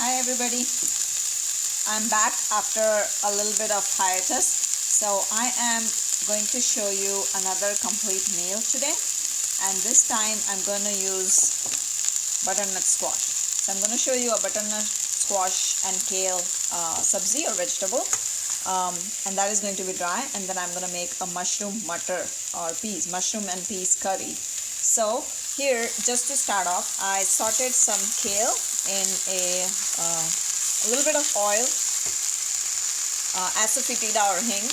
Hi everybody, I'm back after a little bit of hiatus. So I am going to show you another complete meal today, and this time I'm going to use butternut squash. So I'm going to show you a butternut squash and kale sabzi or vegetable, and that is going to be dry, and then I'm going to make a mushroom mutter or mushroom and peas curry. So here, just to start off, I sauteed some kale in a little bit of oil, asafoetida or hing,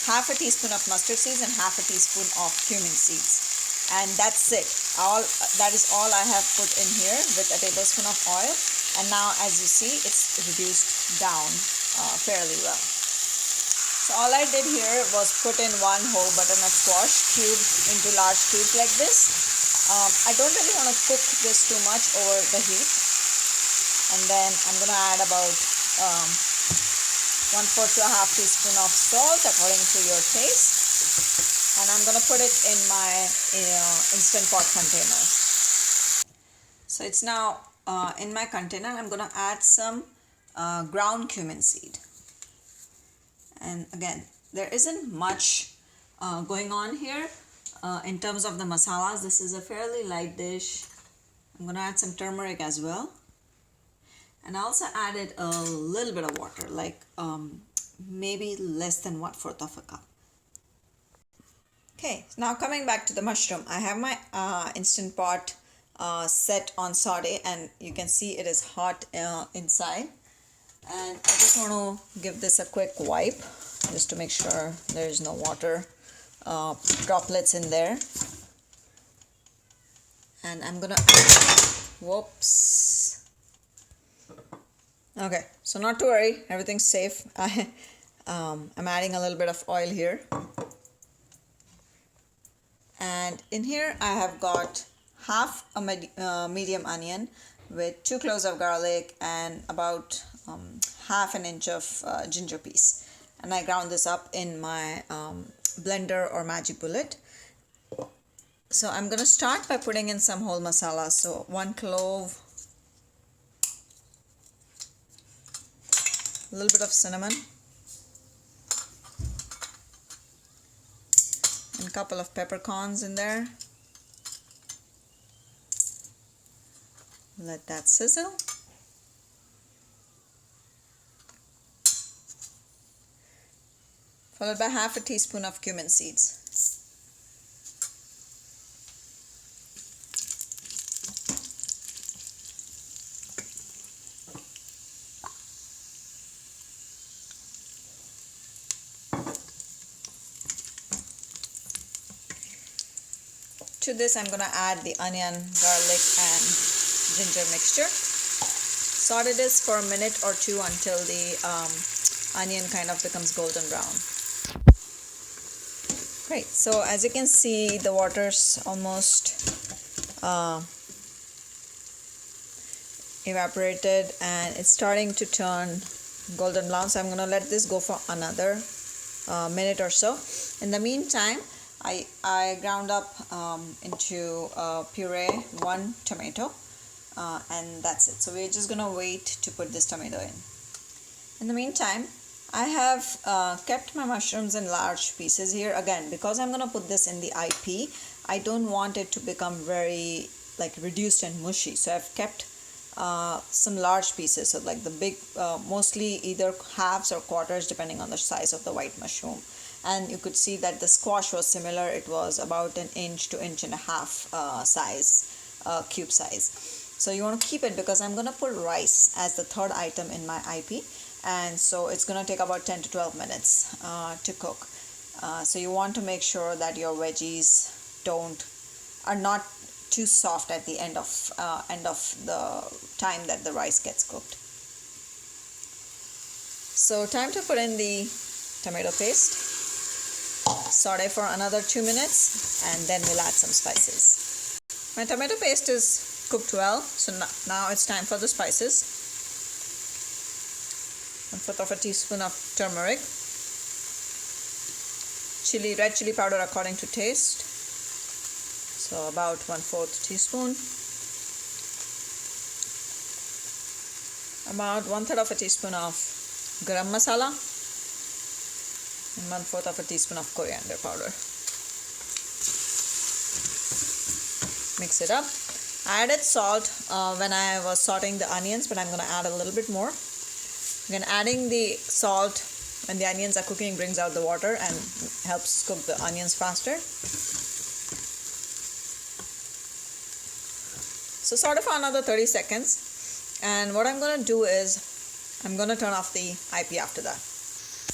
half a teaspoon of mustard seeds and half a teaspoon of cumin seeds, and that's it. That is all I have put in here with a tablespoon of oil, and now as you see, it's reduced down fairly well. So all I did here was put in one whole butternut squash cubed into large cubes like this. I don't really want to cook this too much over the heat. And then I'm going to add about 1/4 to a half teaspoon of salt according to your taste. And I'm going to put it in my Instant Pot container. So it's now in my container. I'm going to add some ground cumin seed. And again, there isn't much going on here in terms of the masalas. This is a fairly light dish. I'm going to add some turmeric as well. And I also added a little bit of water, like maybe less than 1/4 of a cup. Okay, now coming back to the mushroom, I have my Instant Pot set on saute, and you can see it is hot inside. And I just want to give this a quick wipe just to make sure there is no water droplets in there. And I'm gonna whoops. Okay, so not to worry, everything's safe. I'm adding a little bit of oil here, and in here I have got half a medium onion with 2 cloves of garlic and about half an inch of ginger piece, and I ground this up in my blender or magic bullet. So I'm gonna start by putting in some whole masala. So 1 clove, a little bit of cinnamon, and a couple of peppercorns in there. Let that sizzle. Followed by half a teaspoon of cumin seeds. To this, I'm going to add the onion, garlic, and ginger mixture. Saute this for a minute or two until the onion kind of becomes golden brown. Great, so as you can see, the water's almost evaporated and it's starting to turn golden brown. So I'm going to let this go for another minute or so. In the meantime, I ground up into puree 1 tomato, and that's it. So we're just going to wait to put this tomato in. In the meantime, I have kept my mushrooms in large pieces here. Again, because I'm going to put this in the IP, I don't want it to become very reduced and mushy. So I've kept some large pieces, so like the big, mostly either halves or quarters depending on the size of the white mushroom. And you could see that the squash was similar. It was about 1 inch to 1.5 inch size, cube size. So you want to keep it because I'm going to put rice as the third item in my IP. And so it's going to take about 10 to 12 minutes to cook. So you want to make sure that your veggies are not too soft at the end of the time that the rice gets cooked. So time to put in the tomato paste. Saute for another 2 minutes, and then we'll add some spices. My tomato paste is cooked well, so now it's time for the spices. 1/4 of a teaspoon of turmeric, red chili powder according to taste, so about 1/4 teaspoon, about 1/3 of a teaspoon of garam masala and 1/4 of a teaspoon of coriander powder. Mix it up. I added salt when I was sauteing the onions, but I'm going to add a little bit more. Again, adding the salt when the onions are cooking brings out the water and helps cook the onions faster. So saute for another 30 seconds. And what I'm going to do is I'm going to turn off the IP after that.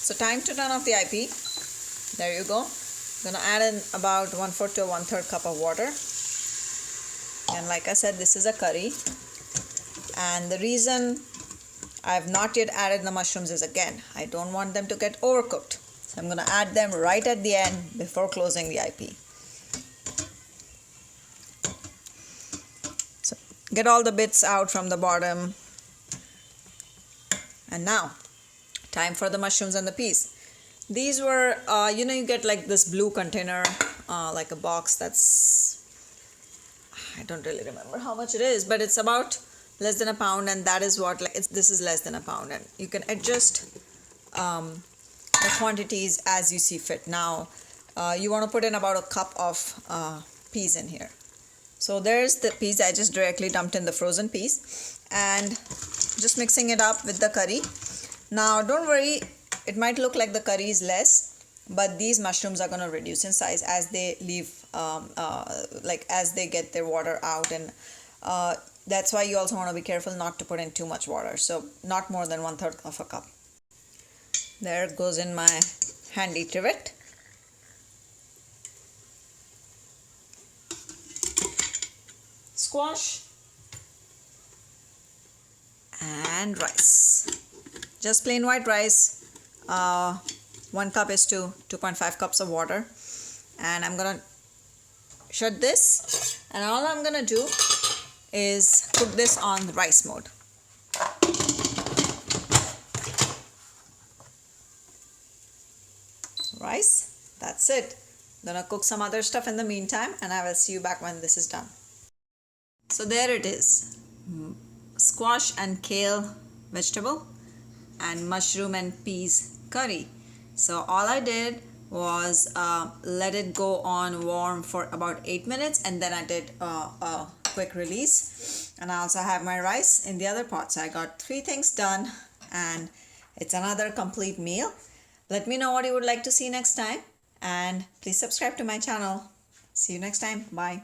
So time to turn off the IP. There you go. I'm going to add in about 1/4 to 1/3 cup of water. And like I said, this is a curry. And the reason I've not yet added the mushrooms is, again, I don't want them to get overcooked. So I'm going to add them right at the end before closing the IP. So get all the bits out from the bottom. And now, time for the mushrooms and the peas. These were, you get like this blue container, like a box that's, I don't really remember how much it is, but it's about less than a pound, and that is what, like, this is less than a pound, and you can adjust the quantities as you see fit. Now, you want to put in about a cup of peas in here. So there's the peas. I just directly dumped in the frozen peas and just mixing it up with the curry. Now, don't worry, it might look like the curry is less, but these mushrooms are going to reduce in size as they leave, as they get their water out, and that's why you also want to be careful not to put in too much water. So not more than 1/3 of a cup. There goes in my handy trivet. Squash and rice. Just plain white rice. 1 cup is to 2.5 cups of water. And I'm gonna shut this, and all I'm gonna do is cook this on rice mode. Rice, that's it. I'm gonna cook some other stuff in the meantime, and I will see you back when this is done. So there it is, squash and kale vegetable and mushroom and peas curry. So all I did was let it go on warm for about 8 minutes, and then I did a quick release. And I also have my rice in the other pot. So I got 3 things done, and it's another complete meal. Let me know what you would like to see next time, and please subscribe to my channel. See you next time. Bye.